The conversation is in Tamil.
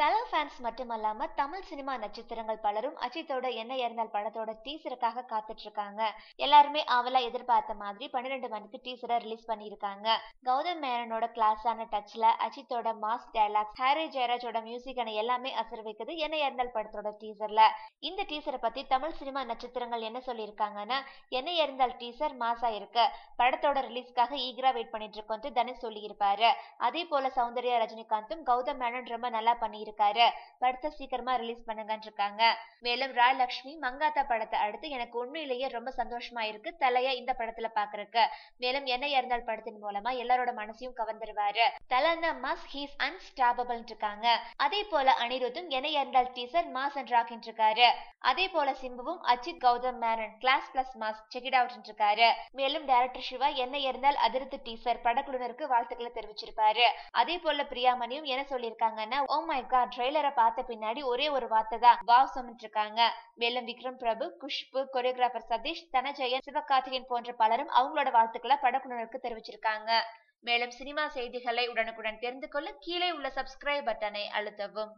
தல ஃபேன்ஸ் மட்டுமல்லாம தமிழ் சினிமா நட்சத்திரங்கள் பலரும் அஜித்தோட என்ன இருந்தால் படத்தோட டீசருக்காக காத்துட்டு இருக்காங்க. எல்லாருமே ஆவலா எதிர்பார்த்த மாதிரி 12 மணிக்கு டீசரை ரிலீஸ் பண்ணியிருக்காங்க. கௌதம் மேனனோட கிளாஸான டச்ல அஜித்தோட மாஸ் டைலாக்ஸ், ஹாரி ஜெயராஜோட மியூசிக் என எல்லாமே அசர் வைக்குது என்ன இருந்தால் படத்தோட டீசர்ல. இந்த டீசரை பத்தி தமிழ் சினிமா நட்சத்திரங்கள் என்ன சொல்லியிருக்காங்கன்னா, என்ன இருந்தால் டீசர் மாசா இருக்கு, படத்தோட ரிலீஸ்க்காக ஈகரா வெயிட் பண்ணிட்டு இருக்கோம் தனுஷ் சொல்லியிருப்பாரு. அதே போல சௌந்தர்யா ரஜினிகாந்தும் கௌதம் மேனன் ரொம்ப நல்லா பண்ணியிருக்காரு, படத்தை சீக்கிரமா ரிலீஸ் பண்ணுங்கன்னு இருக்காங்க. மேலும் ராயலட்சுமி மங்காத்தா படத்தை அடுத்து எனக்கு உண்மையிலேயே ரொம்ப சந்தோஷமா இருக்கு தலைய இந்த படத்துல பாக்குறக்கு. மேலும் என்ன இருந்தால் படத்தின் மூலமா எல்லாரோட மனசையும் கவர்ந்துருவாரு. தலன்னா மாஸ், ஹீஸ் அன்ஸ்டாப்பபிள் இருக்காங்க. அதே போல அனிருத்தும் என்ன இருந்தால் டீசர் மாஸ் அண்ட் ராக் இருக்காரு. அதே போல சிம்புவும் Ajith Gautham Menon class plus mass check it out இருக்காரு. மேலும் டைரக்டர் சிவா என்ன இருந்தால் அதிர்த்து டீசர் படக்குழுவினருக்கு வாழ்த்துக்களை தெரிவிச்சிருப்பாரு. அதே போல பிரியாமணியும் என்ன சொல்லியிருக்காங்கன்னா, ஓ மை காட், ட்ரெய்லரை பார்த்த பின்னாடி ஒரே ஒரு வார்த்தை தான் வாவ் சொல்லிட்டு இருக்காங்க. மேலும் விக்ரம் பிரபு, குஷ்பு, கொரியோகிராபர் சதீஷ், தனஜெயன், சிவகார்த்திகேயன் போன்ற பலரும் அவங்களோட வாழ்த்துக்களை படக்குழுவினருக்கு தெரிவிச்சிருக்காங்க. மேலும் சினிமா செய்திகளை உடனுக்குடன் தெரிந்து கொள்ள கீழே உள்ள சப்ஸ்கிரைப் பட்டனை அழுத்தவும்.